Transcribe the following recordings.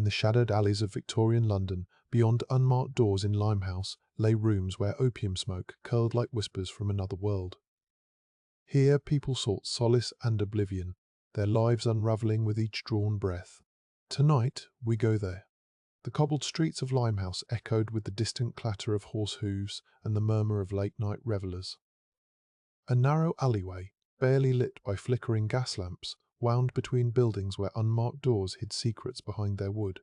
In the shadowed alleys of Victorian London, beyond unmarked doors in Limehouse, lay rooms where opium smoke curled like whispers from another world. Here people sought solace and oblivion, their lives unravelling with each drawn breath. Tonight, we go there. The cobbled streets of Limehouse echoed with the distant clatter of horse hooves and the murmur of late-night revellers. A narrow alleyway, barely lit by flickering gas lamps, wound between buildings where unmarked doors hid secrets behind their wood.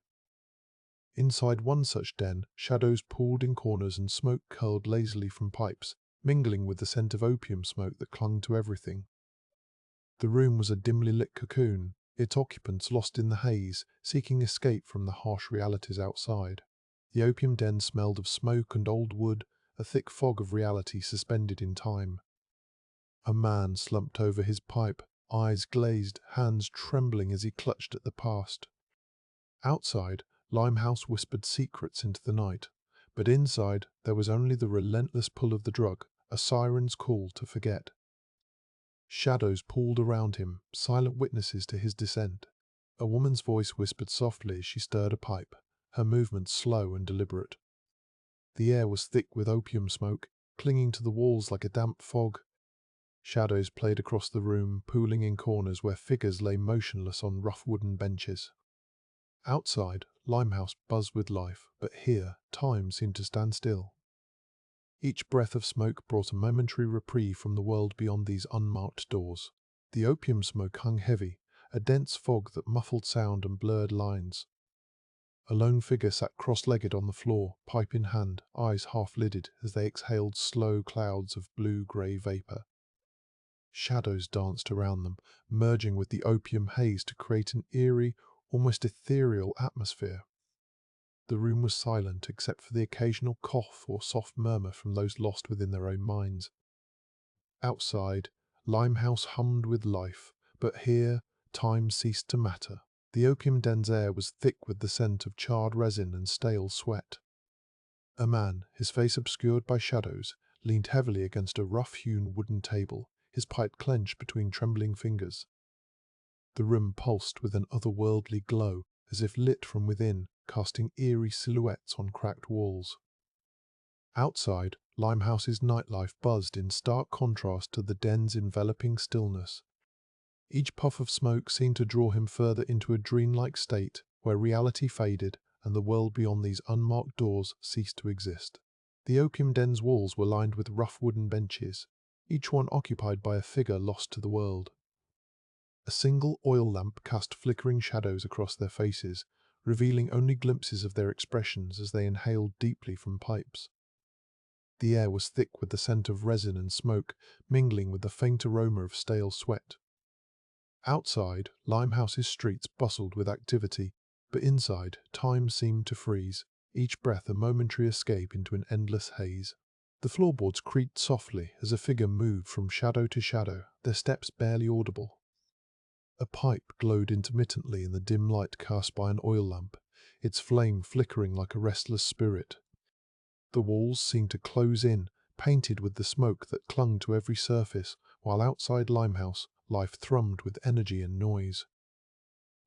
Inside one such den, shadows pooled in corners and smoke curled lazily from pipes, mingling with the scent of opium smoke that clung to everything. The room was a dimly lit cocoon, its occupants lost in the haze, seeking escape from the harsh realities outside. The opium den smelled of smoke and old wood, a thick fog of reality suspended in time. A man slumped over his pipe, eyes glazed, hands trembling as he clutched at the past. Outside, Limehouse whispered secrets into the night, but inside there was only the relentless pull of the drug, a siren's call to forget. Shadows pooled around him, silent witnesses to his descent. A woman's voice whispered softly as she stirred a pipe, her movements slow and deliberate. The air was thick with opium smoke, clinging to the walls like a damp fog. Shadows played across the room, pooling in corners where figures lay motionless on rough wooden benches. Outside, Limehouse buzzed with life, but here, time seemed to stand still. Each breath of smoke brought a momentary reprieve from the world beyond these unmarked doors. The opium smoke hung heavy, a dense fog that muffled sound and blurred lines. A lone figure sat cross-legged on the floor, pipe in hand, eyes half-lidded as they exhaled slow clouds of blue-grey vapour. Shadows danced around them, merging with the opium haze to create an eerie, almost ethereal atmosphere. The room was silent except for the occasional cough or soft murmur from those lost within their own minds. Outside, Limehouse hummed with life, but here, time ceased to matter. The opium den's air was thick with the scent of charred resin and stale sweat. A man, his face obscured by shadows, leaned heavily against a rough-hewn wooden table, his pipe clenched between trembling fingers. The room pulsed with an otherworldly glow, as if lit from within, casting eerie silhouettes on cracked walls. Outside, Limehouse's nightlife buzzed in stark contrast to the den's enveloping stillness. Each puff of smoke seemed to draw him further into a dreamlike state, where reality faded and the world beyond these unmarked doors ceased to exist. The opium den's walls were lined with rough wooden benches, each one occupied by a figure lost to the world. A single oil lamp cast flickering shadows across their faces, revealing only glimpses of their expressions as they inhaled deeply from pipes. The air was thick with the scent of resin and smoke, mingling with the faint aroma of stale sweat. Outside, Limehouse's streets bustled with activity, but inside, time seemed to freeze, each breath a momentary escape into an endless haze. The floorboards creaked softly as a figure moved from shadow to shadow, their steps barely audible. A pipe glowed intermittently in the dim light cast by an oil lamp, its flame flickering like a restless spirit. The walls seemed to close in, painted with the smoke that clung to every surface, while outside Limehouse, life thrummed with energy and noise.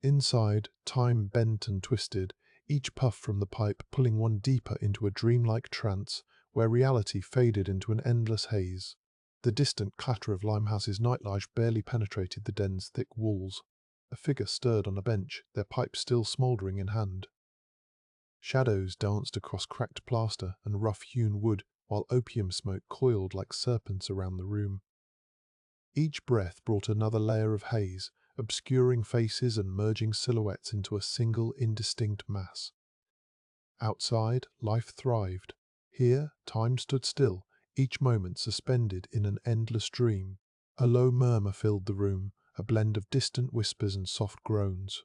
Inside, time bent and twisted, each puff from the pipe pulling one deeper into a dreamlike trance, where reality faded into an endless haze. The distant clatter of Limehouse's nightlife barely penetrated the den's thick walls. A figure stirred on a bench, their pipe still smouldering in hand. Shadows danced across cracked plaster and rough-hewn wood, while opium smoke coiled like serpents around the room. Each breath brought another layer of haze, obscuring faces and merging silhouettes into a single indistinct mass. Outside, life thrived. Here, time stood still, each moment suspended in an endless dream. A low murmur filled the room, a blend of distant whispers and soft groans.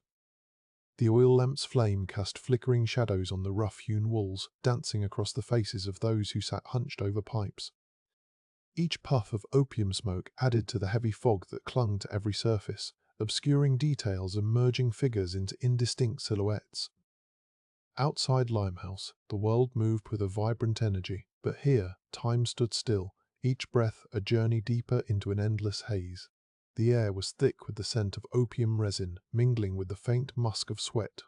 The oil lamp's flame cast flickering shadows on the rough-hewn walls, dancing across the faces of those who sat hunched over pipes. Each puff of opium smoke added to the heavy fog that clung to every surface, obscuring details and merging figures into indistinct silhouettes. Outside Limehouse, the world moved with a vibrant energy, but here, time stood still, each breath a journey deeper into an endless haze. The air was thick with the scent of opium resin, mingling with the faint musk of sweat.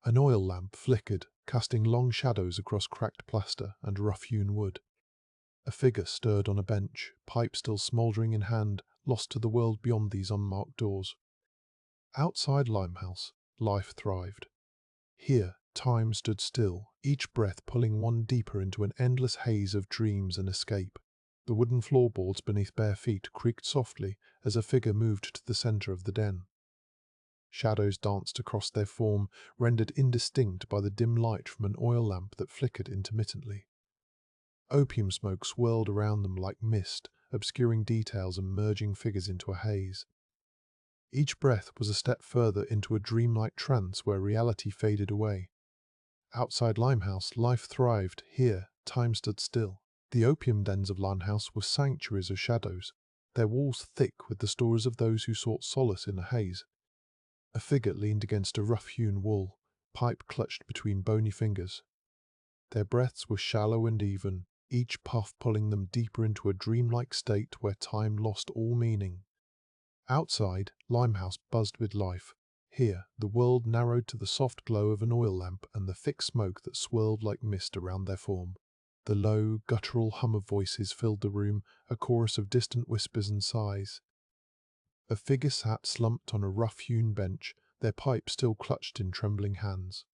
An oil lamp flickered, casting long shadows across cracked plaster and rough-hewn wood. A figure stirred on a bench, pipe still smouldering in hand, lost to the world beyond these unmarked doors. Outside Limehouse, life thrived. Here, time stood still, each breath pulling one deeper into an endless haze of dreams and escape. The wooden floorboards beneath bare feet creaked softly as a figure moved to the center of the den. Shadows danced across their form, rendered indistinct by the dim light from an oil lamp that flickered intermittently. Opium smoke swirled around them like mist, obscuring details and merging figures into a haze. Each breath was a step further into a dreamlike trance where reality faded away. Outside Limehouse, life thrived. Here, time stood still. The opium dens of Limehouse were sanctuaries of shadows, their walls thick with the stories of those who sought solace in a haze. A figure leaned against a rough-hewn wall, pipe clutched between bony fingers. Their breaths were shallow and even, each puff pulling them deeper into a dreamlike state where time lost all meaning. Outside, Limehouse buzzed with life. Here, the world narrowed to the soft glow of an oil lamp and the thick smoke that swirled like mist around their form. The low, guttural hum of voices filled the room, a chorus of distant whispers and sighs. A figure sat slumped on a rough-hewn bench, their pipe still clutched in trembling hands.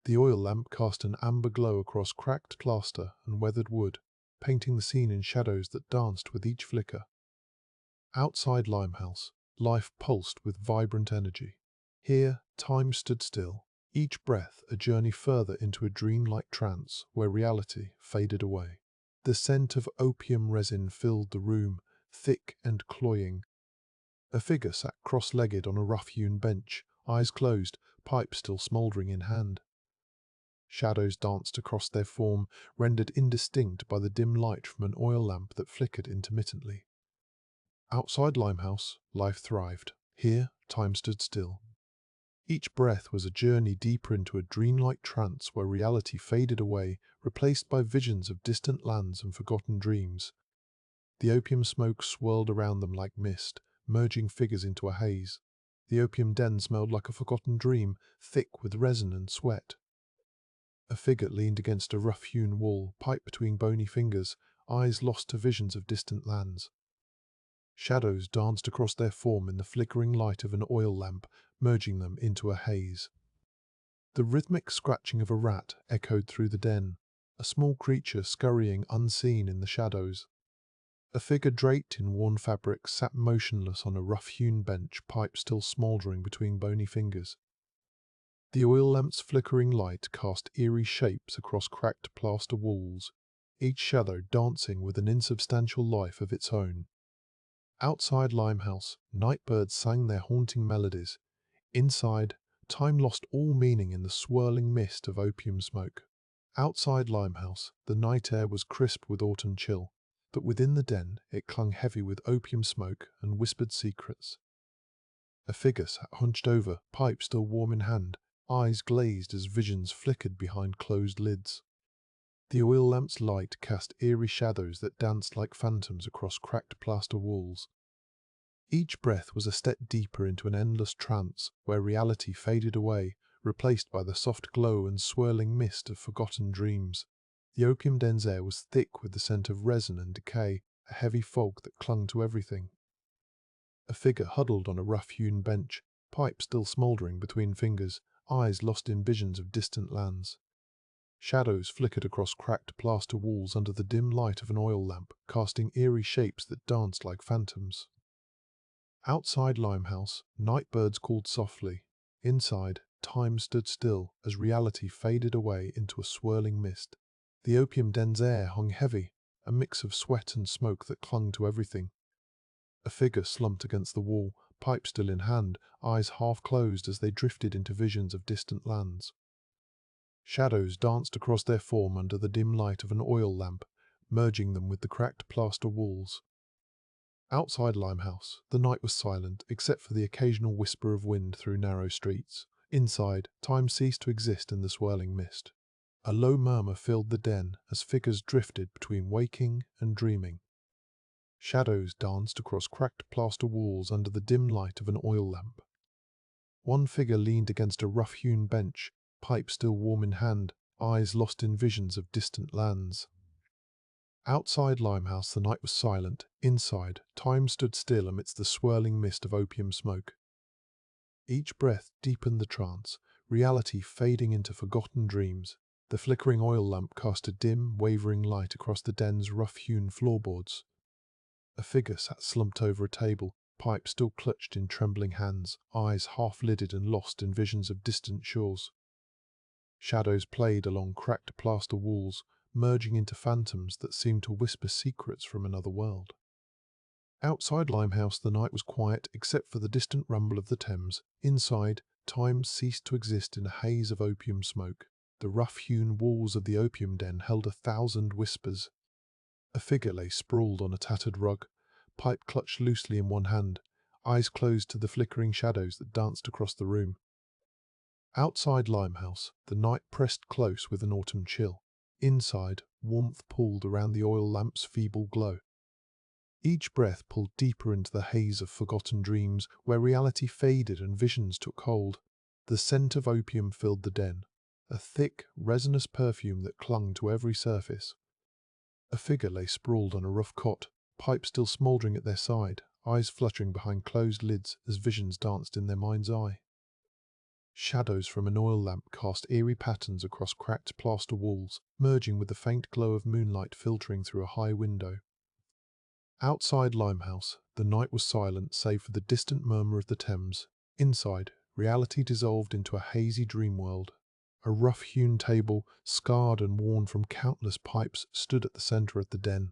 The oil lamp cast an amber glow across cracked plaster and weathered wood, painting the scene in shadows that danced with each flicker. Outside Limehouse, life pulsed with vibrant energy. Here, time stood still, each breath a journey further into a dreamlike trance where reality faded away. The scent of opium resin filled the room, thick and cloying. A figure sat cross-legged on a rough-hewn bench, eyes closed, pipe still smouldering in hand. Shadows danced across their form, rendered indistinct by the dim light from an oil lamp that flickered intermittently. Outside Limehouse, life thrived. Here, time stood still. Each breath was a journey deeper into a dreamlike trance where reality faded away, replaced by visions of distant lands and forgotten dreams. The opium smoke swirled around them like mist, merging figures into a haze. The opium den smelled like a forgotten dream, thick with resin and sweat. A figure leaned against a rough-hewn wall, pipe between bony fingers, eyes lost to visions of distant lands. Shadows danced across their form in the flickering light of an oil lamp, merging them into a haze. The rhythmic scratching of a rat echoed through the den, a small creature scurrying unseen in the shadows. A figure draped in worn fabric sat motionless on a rough-hewn bench, pipe still smouldering between bony fingers. The oil lamp's flickering light cast eerie shapes across cracked plaster walls, each shadow dancing with an insubstantial life of its own. Outside Limehouse, nightbirds sang their haunting melodies. Inside, time lost all meaning in the swirling mist of opium smoke. Outside Limehouse, the night air was crisp with autumn chill, but within the den it clung heavy with opium smoke and whispered secrets. A figure sat hunched over, pipe still warm in hand, eyes glazed as visions flickered behind closed lids. The oil lamp's light cast eerie shadows that danced like phantoms across cracked plaster walls. Each breath was a step deeper into an endless trance where reality faded away, replaced by the soft glow and swirling mist of forgotten dreams. The opium den's air was thick with the scent of resin and decay, a heavy fog that clung to everything. A figure huddled on a rough-hewn bench, pipe still smouldering between fingers, eyes lost in visions of distant lands. Shadows flickered across cracked plaster walls under the dim light of an oil lamp, casting eerie shapes that danced like phantoms. Outside Limehouse, nightbirds called softly. Inside, time stood still as reality faded away into a swirling mist. The opium den's air hung heavy, a mix of sweat and smoke that clung to everything. A figure slumped against the wall, pipe still in hand, eyes half closed as they drifted into visions of distant lands. Shadows danced across their form under the dim light of an oil lamp, merging them with the cracked plaster walls. Outside Limehouse, the night was silent except for the occasional whisper of wind through narrow streets. Inside, time ceased to exist in the swirling mist. A low murmur filled the den as figures drifted between waking and dreaming. Shadows danced across cracked plaster walls under the dim light of an oil lamp. One figure leaned against a rough-hewn bench, pipe still warm in hand, eyes lost in visions of distant lands. Outside Limehouse the night was silent. Inside, time stood still amidst the swirling mist of opium smoke. Each breath deepened the trance, reality fading into forgotten dreams. The flickering oil lamp cast a dim, wavering light across the den's rough-hewn floorboards. A figure sat slumped over a table, pipe still clutched in trembling hands, eyes half-lidded and lost in visions of distant shores. Shadows played along cracked plaster walls, merging into phantoms that seemed to whisper secrets from another world. Outside Limehouse the night was quiet except for the distant rumble of the Thames. Inside, time ceased to exist in a haze of opium smoke. The rough-hewn walls of the opium den held 1,000 whispers. A figure lay sprawled on a tattered rug, pipe clutched loosely in one hand, eyes closed to the flickering shadows that danced across the room. Outside Limehouse, the night pressed close with an autumn chill. Inside, warmth pooled around the oil lamp's feeble glow. Each breath pulled deeper into the haze of forgotten dreams, where reality faded and visions took hold. The scent of opium filled the den, a thick, resinous perfume that clung to every surface. A figure lay sprawled on a rough cot, pipe still smouldering at their side, eyes fluttering behind closed lids as visions danced in their mind's eye. Shadows from an oil lamp cast eerie patterns across cracked plaster walls, merging with the faint glow of moonlight filtering through a high window. Outside Limehouse, the night was silent save for the distant murmur of the Thames. Inside, reality dissolved into a hazy dream world. A rough-hewn table, scarred and worn from countless pipes, stood at the centre of the den.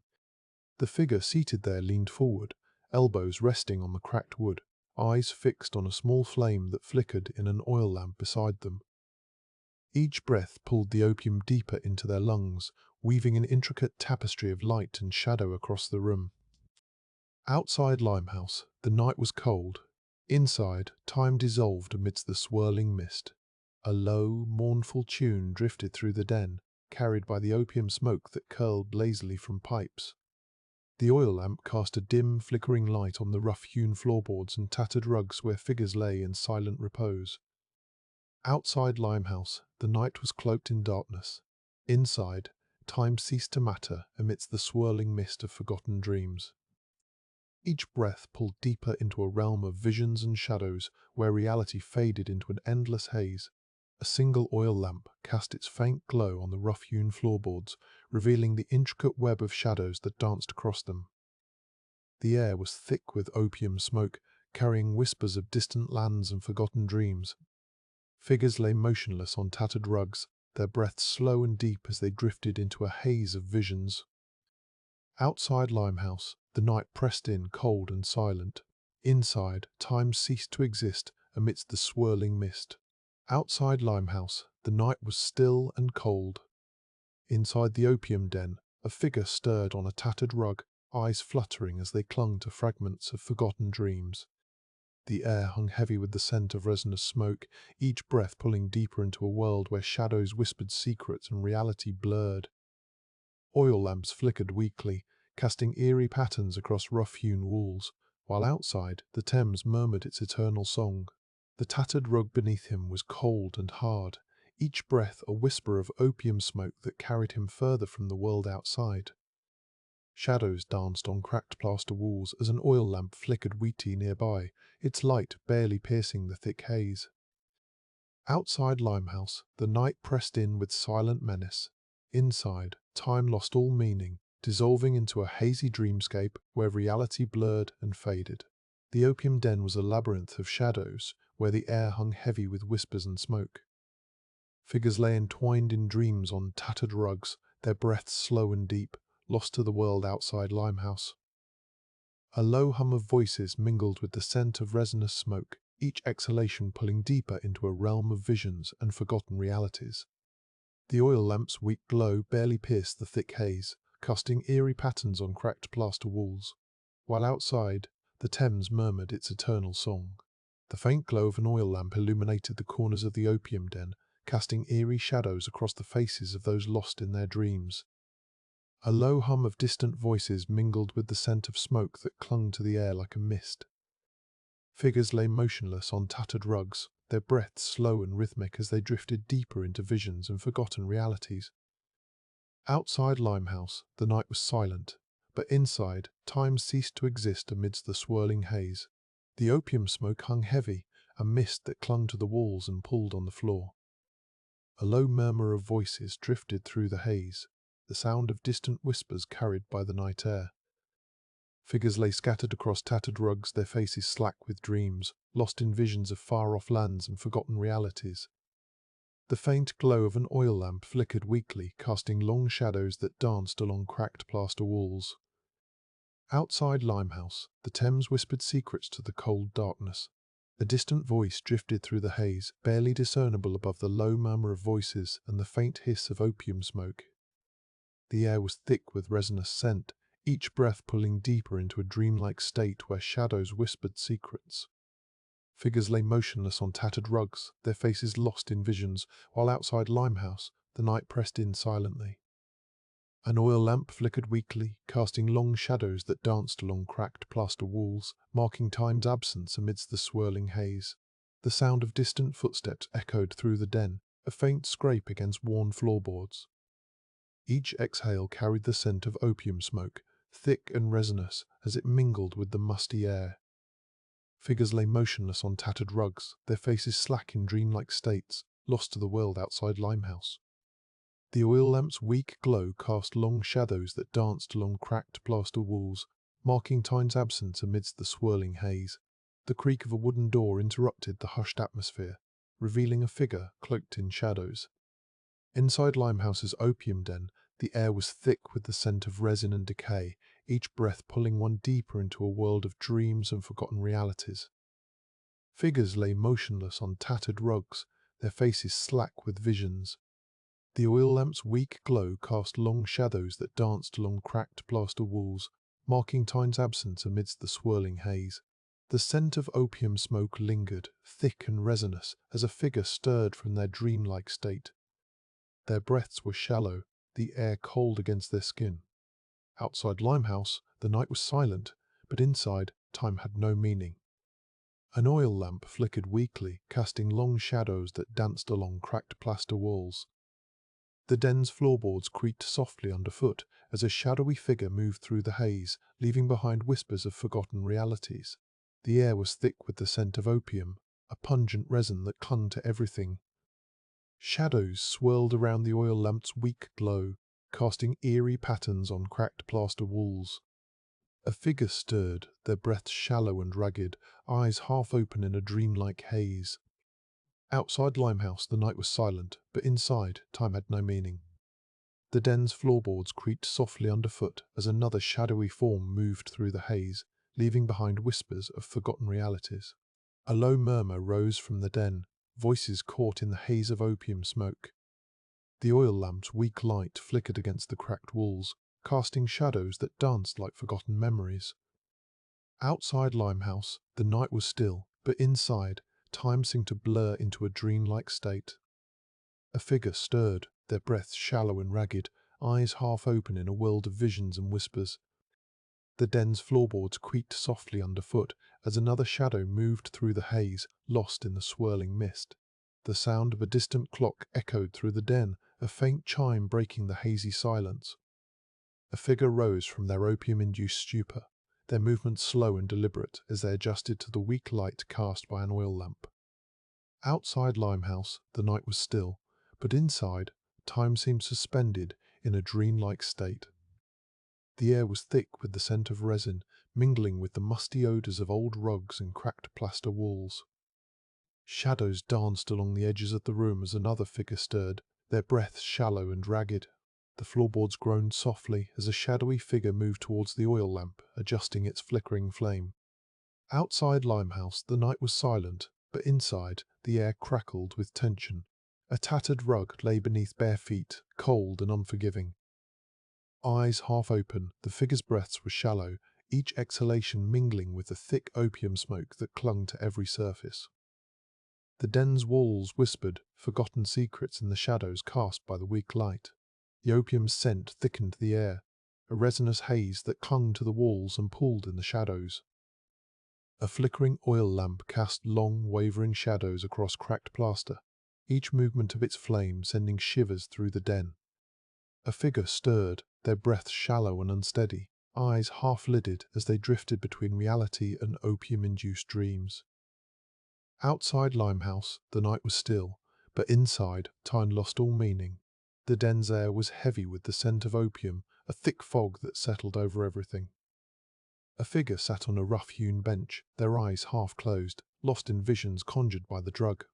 The figure seated there leaned forward, elbows resting on the cracked wood, eyes fixed on a small flame that flickered in an oil lamp beside them. Each breath pulled the opium deeper into their lungs, weaving an intricate tapestry of light and shadow across the room. Outside Limehouse, the night was cold. Inside, time dissolved amidst the swirling mist. A low, mournful tune drifted through the den, carried by the opium smoke that curled lazily from pipes. The oil lamp cast a dim, flickering light on the rough-hewn floorboards and tattered rugs where figures lay in silent repose. Outside Limehouse, the night was cloaked in darkness. Inside, time ceased to matter amidst the swirling mist of forgotten dreams. Each breath pulled deeper into a realm of visions and shadows where reality faded into an endless haze. A single oil lamp cast its faint glow on the rough-hewn floorboards, revealing the intricate web of shadows that danced across them. The air was thick with opium smoke, carrying whispers of distant lands and forgotten dreams. Figures lay motionless on tattered rugs, their breaths slow and deep as they drifted into a haze of visions. Outside Limehouse, the night pressed in cold and silent. Inside, time ceased to exist amidst the swirling mist. Outside Limehouse, the night was still and cold. Inside the opium den, a figure stirred on a tattered rug, eyes fluttering as they clung to fragments of forgotten dreams. The air hung heavy with the scent of resinous smoke, each breath pulling deeper into a world where shadows whispered secrets and reality blurred. Oil lamps flickered weakly, casting eerie patterns across rough-hewn walls, while outside, the Thames murmured its eternal song. The tattered rug beneath him was cold and hard, each breath a whisper of opium smoke that carried him further from the world outside. Shadows danced on cracked plaster walls as an oil lamp flickered weakly nearby, its light barely piercing the thick haze. Outside Limehouse, the night pressed in with silent menace. Inside, time lost all meaning, dissolving into a hazy dreamscape where reality blurred and faded. The opium den was a labyrinth of shadows, where the air hung heavy with whispers and smoke. Figures lay entwined in dreams on tattered rugs, their breaths slow and deep, lost to the world outside Limehouse. A low hum of voices mingled with the scent of resinous smoke, each exhalation pulling deeper into a realm of visions and forgotten realities. The oil lamp's weak glow barely pierced the thick haze, casting eerie patterns on cracked plaster walls, while outside, the Thames murmured its eternal song. The faint glow of an oil lamp illuminated the corners of the opium den, casting eerie shadows across the faces of those lost in their dreams. A low hum of distant voices mingled with the scent of smoke that clung to the air like a mist. Figures lay motionless on tattered rugs, their breaths slow and rhythmic as they drifted deeper into visions and forgotten realities. Outside Limehouse, the night was silent, but inside, time ceased to exist amidst the swirling haze. The opium smoke hung heavy, a mist that clung to the walls and pulled on the floor. A low murmur of voices drifted through the haze, the sound of distant whispers carried by the night air. Figures lay scattered across tattered rugs, their faces slack with dreams, lost in visions of far-off lands and forgotten realities. The faint glow of an oil lamp flickered weakly, casting long shadows that danced along cracked plaster walls. Outside Limehouse, the Thames whispered secrets to the cold darkness. A distant voice drifted through the haze, barely discernible above the low murmur of voices and the faint hiss of opium smoke. The air was thick with resinous scent, each breath pulling deeper into a dreamlike state where shadows whispered secrets. Figures lay motionless on tattered rugs, their faces lost in visions, while outside Limehouse, the night pressed in silently. An oil lamp flickered weakly, casting long shadows that danced along cracked plaster walls, marking time's absence amidst the swirling haze. The sound of distant footsteps echoed through the den, a faint scrape against worn floorboards. Each exhale carried the scent of opium smoke, thick and resinous as it mingled with the musty air. Figures lay motionless on tattered rugs, their faces slack in dreamlike states, lost to the world outside Limehouse. The oil lamp's weak glow cast long shadows that danced along cracked plaster walls, marking time's absence amidst the swirling haze. The creak of a wooden door interrupted the hushed atmosphere, revealing a figure cloaked in shadows. Inside Limehouse's opium den, the air was thick with the scent of resin and decay, each breath pulling one deeper into a world of dreams and forgotten realities. Figures lay motionless on tattered rugs, their faces slack with visions. The oil lamp's weak glow cast long shadows that danced along cracked plaster walls, marking time's absence amidst the swirling haze. The scent of opium smoke lingered, thick and resinous, as a figure stirred from their dreamlike state. Their breaths were shallow, the air cold against their skin. Outside Limehouse, the night was silent, but inside, time had no meaning. An oil lamp flickered weakly, casting long shadows that danced along cracked plaster walls. The den's floorboards creaked softly underfoot as a shadowy figure moved through the haze, leaving behind whispers of forgotten realities. The air was thick with the scent of opium, a pungent resin that clung to everything. Shadows swirled around the oil lamp's weak glow, casting eerie patterns on cracked plaster walls. A figure stirred, their breaths shallow and ragged, eyes half open in a dreamlike haze. Outside Limehouse, the night was silent, but inside, time had no meaning. The den's floorboards creaked softly underfoot as another shadowy form moved through the haze, leaving behind whispers of forgotten realities. A low murmur rose from the den, voices caught in the haze of opium smoke. The oil lamp's weak light flickered against the cracked walls, casting shadows that danced like forgotten memories. Outside Limehouse, the night was still, but inside, time seemed to blur into a dreamlike state. A figure stirred, their breaths shallow and ragged, eyes half open in a world of visions and whispers. The den's floorboards creaked softly underfoot as another shadow moved through the haze, lost in the swirling mist. The sound of a distant clock echoed through the den, a faint chime breaking the hazy silence. A figure rose from their opium-induced stupor, their movements slow and deliberate as they adjusted to the weak light cast by an oil lamp. Outside Limehouse, the night was still, but inside, time seemed suspended in a dreamlike state. The air was thick with the scent of resin, mingling with the musty odors of old rugs and cracked plaster walls. Shadows danced along the edges of the room as another figure stirred, their breaths shallow and ragged. The floorboards groaned softly as a shadowy figure moved towards the oil lamp, adjusting its flickering flame. Outside Limehouse, the night was silent, but inside, the air crackled with tension. A tattered rug lay beneath bare feet, cold and unforgiving. Eyes half open, the figure's breaths were shallow, each exhalation mingling with the thick opium smoke that clung to every surface. The den's walls whispered forgotten secrets in the shadows cast by the weak light. The opium's scent thickened the air, a resinous haze that clung to the walls and pulled in the shadows. A flickering oil lamp cast long, wavering shadows across cracked plaster, each movement of its flame sending shivers through the den. A figure stirred, their breath shallow and unsteady, eyes half-lidded as they drifted between reality and opium-induced dreams. Outside Limehouse, the night was still, but inside, time lost all meaning. The den's air was heavy with the scent of opium, a thick fog that settled over everything. A figure sat on a rough-hewn bench, their eyes half-closed, lost in visions conjured by the drug.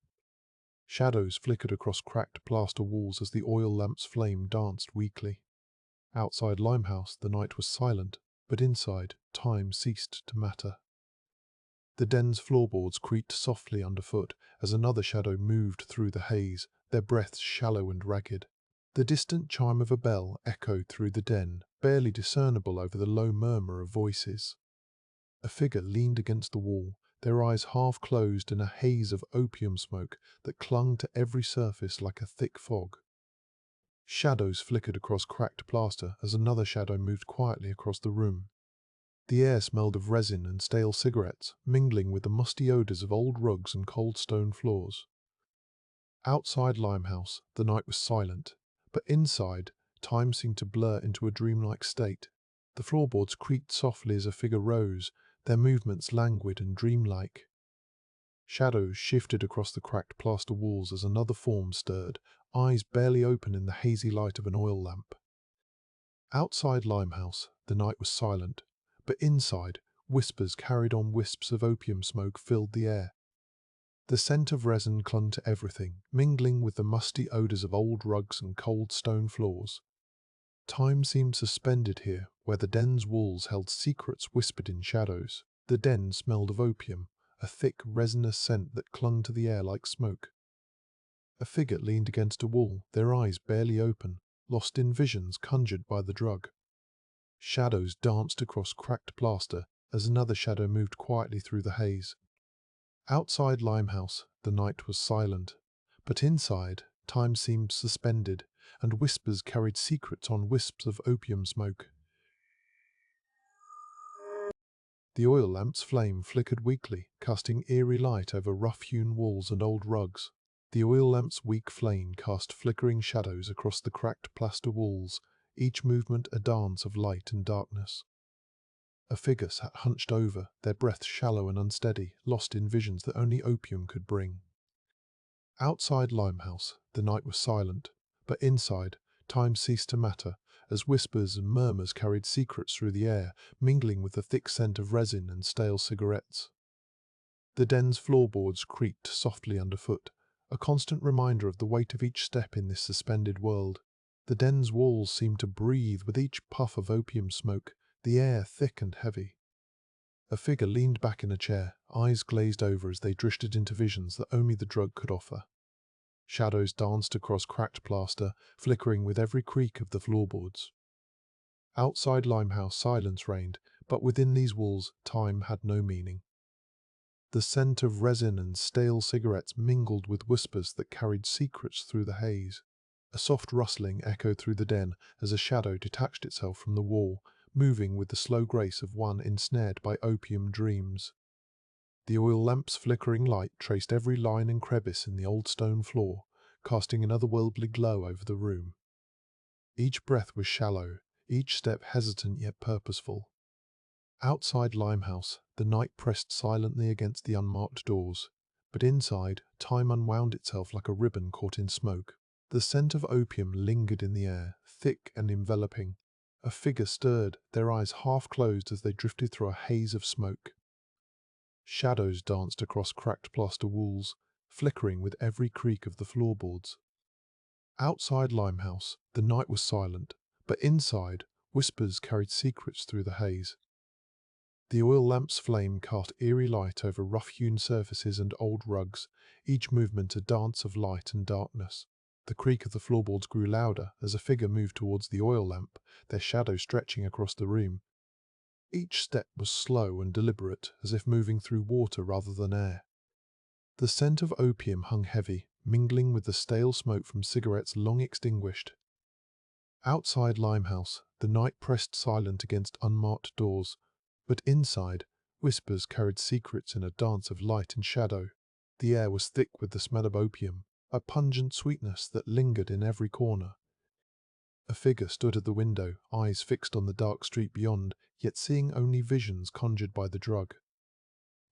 Shadows flickered across cracked plaster walls as the oil lamp's flame danced weakly. Outside Limehouse, the night was silent, but inside, time ceased to matter. The den's floorboards creaked softly underfoot as another shadow moved through the haze, their breaths shallow and ragged. The distant chime of a bell echoed through the den, barely discernible over the low murmur of voices. A figure leaned against the wall, their eyes half closed in a haze of opium smoke that clung to every surface like a thick fog. Shadows flickered across cracked plaster as another shadow moved quietly across the room. The air smelled of resin and stale cigarettes, mingling with the musty odors of old rugs and cold stone floors. Outside Limehouse, the night was silent, but inside, time seemed to blur into a dreamlike state. The floorboards creaked softly as a figure rose, their movements languid and dreamlike. Shadows shifted across the cracked plaster walls as another form stirred, eyes barely open in the hazy light of an oil lamp. Outside Limehouse, the night was silent, but inside, whispers carried on wisps of opium smoke filled the air. The scent of resin clung to everything, mingling with the musty odors of old rugs and cold stone floors. Time seemed suspended here, where the den's walls held secrets whispered in shadows. The den smelled of opium, a thick, resinous scent that clung to the air like smoke. A figure leaned against a wall, their eyes barely open, lost in visions conjured by the drug. Shadows danced across cracked plaster as another shadow moved quietly through the haze. Outside Limehouse, the night was silent, but inside, time seemed suspended, and whispers carried secrets on wisps of opium smoke. The oil lamp's flame flickered weakly, casting eerie light over rough-hewn walls and old rugs. The oil lamp's weak flame cast flickering shadows across the cracked plaster walls, each movement a dance of light and darkness. A figure sat hunched over, their breath shallow and unsteady, lost in visions that only opium could bring. Outside Limehouse, the night was silent, but inside, time ceased to matter, as whispers and murmurs carried secrets through the air, mingling with the thick scent of resin and stale cigarettes. The den's floorboards creaked softly underfoot, a constant reminder of the weight of each step in this suspended world. The den's walls seemed to breathe with each puff of opium smoke, the air thick and heavy. A figure leaned back in a chair, eyes glazed over as they drifted into visions that only the drug could offer. Shadows danced across cracked plaster, flickering with every creak of the floorboards. Outside Limehouse, silence reigned, but within these walls, time had no meaning. The scent of resin and stale cigarettes mingled with whispers that carried secrets through the haze. A soft rustling echoed through the den as a shadow detached itself from the wall, moving with the slow grace of one ensnared by opium dreams. The oil lamp's flickering light traced every line and crevice in the old stone floor, casting an otherworldly glow over the room. Each breath was shallow, each step hesitant yet purposeful. Outside Limehouse, the night pressed silently against the unmarked doors, but inside, time unwound itself like a ribbon caught in smoke. The scent of opium lingered in the air, thick and enveloping. A figure stirred, their eyes half closed as they drifted through a haze of smoke. Shadows danced across cracked plaster walls, flickering with every creak of the floorboards. Outside Limehouse, the night was silent, but inside, whispers carried secrets through the haze. The oil lamp's flame cast eerie light over rough-hewn surfaces and old rugs, each movement a dance of light and darkness. The creak of the floorboards grew louder as a figure moved towards the oil lamp, their shadow stretching across the room. Each step was slow and deliberate, as if moving through water rather than air. The scent of opium hung heavy, mingling with the stale smoke from cigarettes long extinguished. Outside Limehouse, the night pressed silent against unmarked doors, but inside, Whispers carried secrets in a dance of light and shadow. The air was thick with the smell of opium, a pungent sweetness that lingered in every corner. A figure stood at the window, eyes fixed on the dark street beyond, yet seeing only visions conjured by the drug.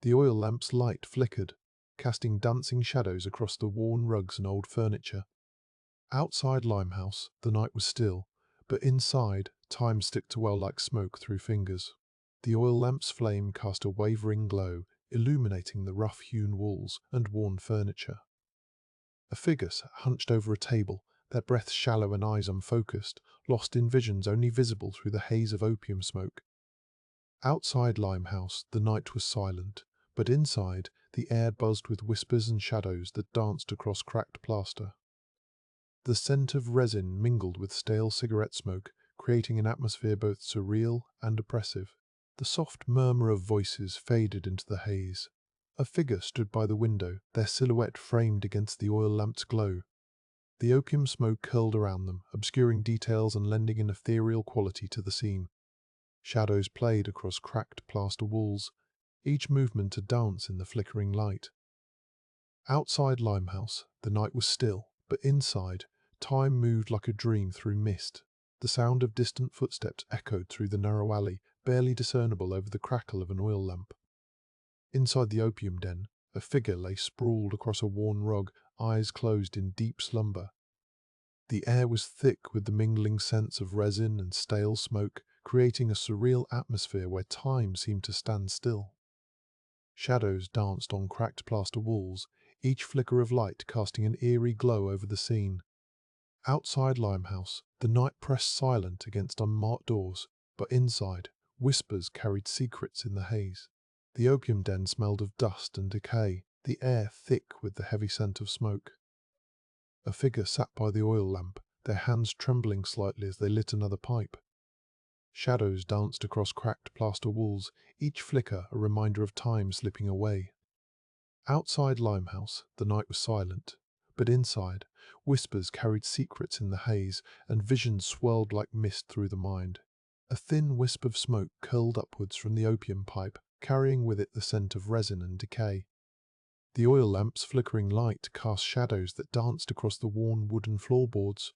The oil lamp's light flickered, casting dancing shadows across the worn rugs and old furniture. Outside Limehouse, the night was still, but inside, time slipped away like smoke through fingers. The oil lamp's flame cast a wavering glow, illuminating the rough-hewn walls and worn furniture. A figure sat hunched over a table, their breath shallow and eyes unfocused, lost in visions only visible through the haze of opium smoke. Outside Limehouse, the night was silent, but inside, the air buzzed with whispers and shadows that danced across cracked plaster. The scent of resin mingled with stale cigarette smoke, creating an atmosphere both surreal and oppressive. The soft murmur of voices faded into the haze. A figure stood by the window, their silhouette framed against the oil lamp's glow. The opium smoke curled around them, obscuring details and lending an ethereal quality to the scene. Shadows played across cracked plaster walls, each movement a dance in the flickering light. Outside Limehouse, the night was still, but inside, time moved like a dream through mist. The sound of distant footsteps echoed through the narrow alley, barely discernible over the crackle of an oil lamp. Inside the opium den, a figure lay sprawled across a worn rug, eyes closed in deep slumber. The air was thick with the mingling scents of resin and stale smoke, creating a surreal atmosphere where time seemed to stand still. Shadows danced on cracked plaster walls, each flicker of light casting an eerie glow over the scene. Outside Limehouse, the night pressed silent against unmarked doors, but inside, whispers carried secrets in the haze. The opium den smelled of dust and decay, the air thick with the heavy scent of smoke. A figure sat by the oil lamp, their hands trembling slightly as they lit another pipe. Shadows danced across cracked plaster walls, each flicker a reminder of time slipping away. Outside Limehouse, the night was silent, but inside, whispers carried secrets in the haze, and visions swirled like mist through the mind. A thin wisp of smoke curled upwards from the opium pipe, carrying with it the scent of resin and decay. The oil lamp's flickering light cast shadows that danced across the worn wooden floorboards.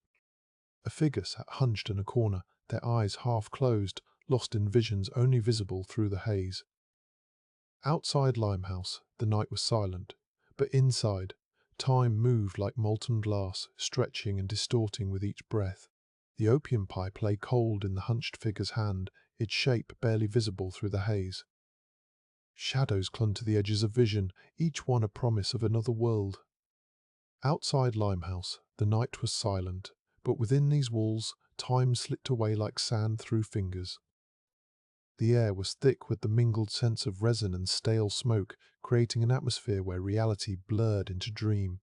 A figure sat hunched in a corner, their eyes half closed, lost in visions only visible through the haze. Outside Limehouse, the night was silent, but inside, time moved like molten glass, stretching and distorting with each breath. The opium pipe lay cold in the hunched figure's hand, its shape barely visible through the haze. Shadows clung to the edges of vision, each one a promise of another world. Outside Limehouse, the night was silent, but within these walls, time slipped away like sand through fingers. The air was thick with the mingled scents of resin and stale smoke, creating an atmosphere where reality blurred into dream.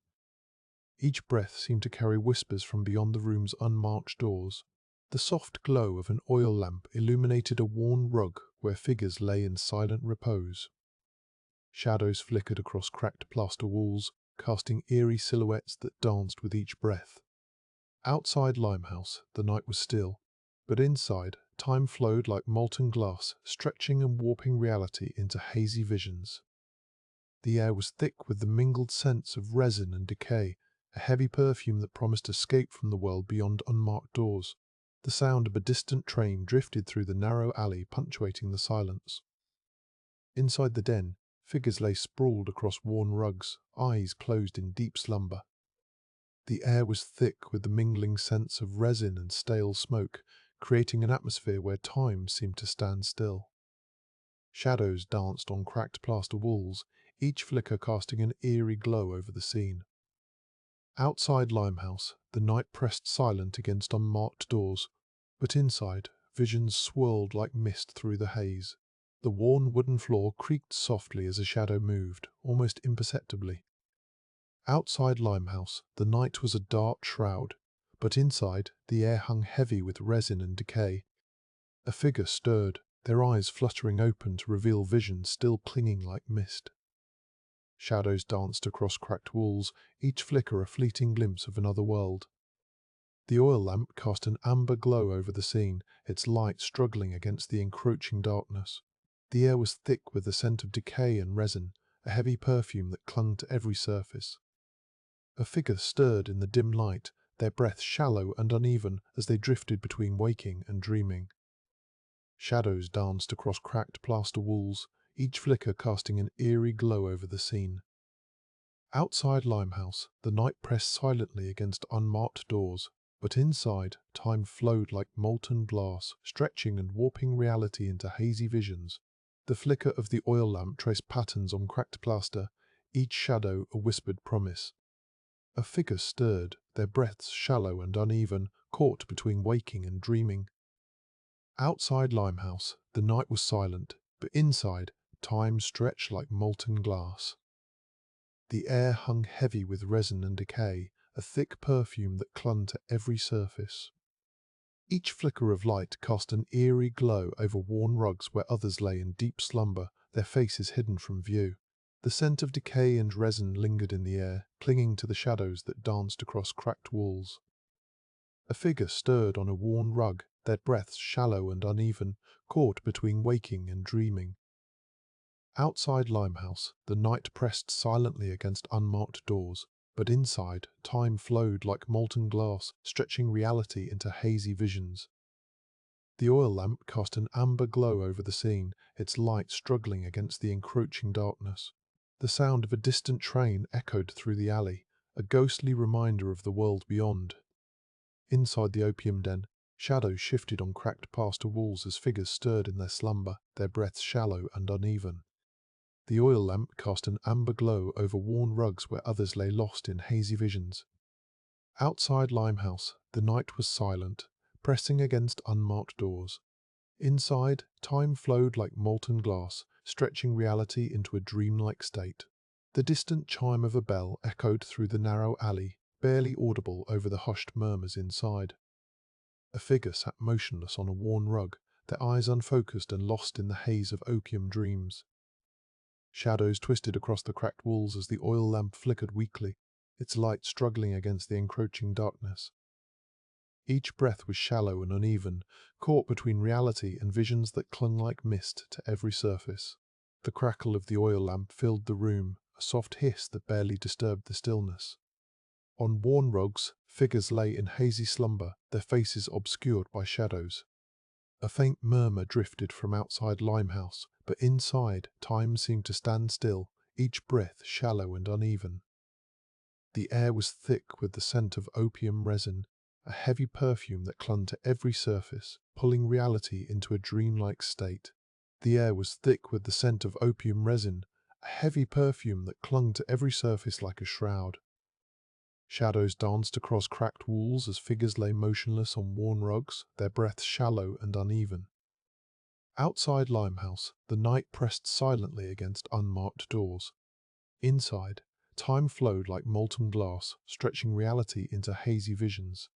Each breath seemed to carry whispers from beyond the room's unmarked doors. The soft glow of an oil lamp illuminated a worn rug where figures lay in silent repose. Shadows flickered across cracked plaster walls, casting eerie silhouettes that danced with each breath. Outside Limehouse, the night was still, but inside, time flowed like molten glass, stretching and warping reality into hazy visions. The air was thick with the mingled scents of resin and decay, a heavy perfume that promised escape from the world beyond unmarked doors. The sound of a distant train drifted through the narrow alley, punctuating the silence. Inside the den, figures lay sprawled across worn rugs, eyes closed in deep slumber. The air was thick with the mingling scents of resin and stale smoke, creating an atmosphere where time seemed to stand still. Shadows danced on cracked plaster walls, each flicker casting an eerie glow over the scene. Outside Limehouse, the night pressed silent against unmarked doors, but inside, visions swirled like mist through the haze. The worn wooden floor creaked softly as a shadow moved, almost imperceptibly. Outside Limehouse, the night was a dark shroud, but inside, the air hung heavy with resin and decay. A figure stirred, their eyes fluttering open to reveal visions still clinging like mist. Shadows danced across cracked walls, each flicker a fleeting glimpse of another world. The oil lamp cast an amber glow over the scene, its light struggling against the encroaching darkness. The air was thick with the scent of decay and resin, a heavy perfume that clung to every surface. A figure stirred in the dim light, their breath shallow and uneven as they drifted between waking and dreaming. Shadows danced across cracked plaster walls, each flicker casting an eerie glow over the scene. Outside Limehouse, the night pressed silently against unmarked doors, but inside, time flowed like molten glass, stretching and warping reality into hazy visions. The flicker of the oil lamp traced patterns on cracked plaster, each shadow a whispered promise. A figure stirred, their breaths shallow and uneven, caught between waking and dreaming. Outside Limehouse, the night was silent, but inside, time stretched like molten glass. The air hung heavy with resin and decay, a thick perfume that clung to every surface. Each flicker of light cast an eerie glow over worn rugs where others lay in deep slumber, their faces hidden from view. The scent of decay and resin lingered in the air, clinging to the shadows that danced across cracked walls. A figure stirred on a worn rug, their breaths shallow and uneven, caught between waking and dreaming. Outside Limehouse, the night pressed silently against unmarked doors, but inside, time flowed like molten glass, stretching reality into hazy visions. The oil lamp cast an amber glow over the scene, its light struggling against the encroaching darkness. The sound of a distant train echoed through the alley, a ghostly reminder of the world beyond. Inside the opium den, shadows shifted on cracked plaster walls as figures stirred in their slumber, their breaths shallow and uneven. The oil lamp cast an amber glow over worn rugs where others lay lost in hazy visions. Outside Limehouse, the night was silent, pressing against unmarked doors. Inside, time flowed like molten glass, stretching reality into a dreamlike state. The distant chime of a bell echoed through the narrow alley, barely audible over the hushed murmurs inside. A figure sat motionless on a worn rug, their eyes unfocused and lost in the haze of opium dreams. Shadows twisted across the cracked walls as the oil lamp flickered weakly, its light struggling against the encroaching darkness. Each breath was shallow and uneven, caught between reality and visions that clung like mist to every surface. The crackle of the oil lamp filled the room, a soft hiss that barely disturbed the stillness. On worn rugs, figures lay in hazy slumber, their faces obscured by shadows. A faint murmur drifted from outside Limehouse, but inside, time seemed to stand still, each breath shallow and uneven. The air was thick with the scent of opium resin, a heavy perfume that clung to every surface, pulling reality into a dreamlike state. The air was thick with the scent of opium resin, a heavy perfume that clung to every surface like a shroud. Shadows danced across cracked walls as figures lay motionless on worn rugs, their breaths shallow and uneven. Outside Limehouse, the night pressed silently against unmarked doors. Inside, time flowed like molten glass, stretching reality into hazy visions.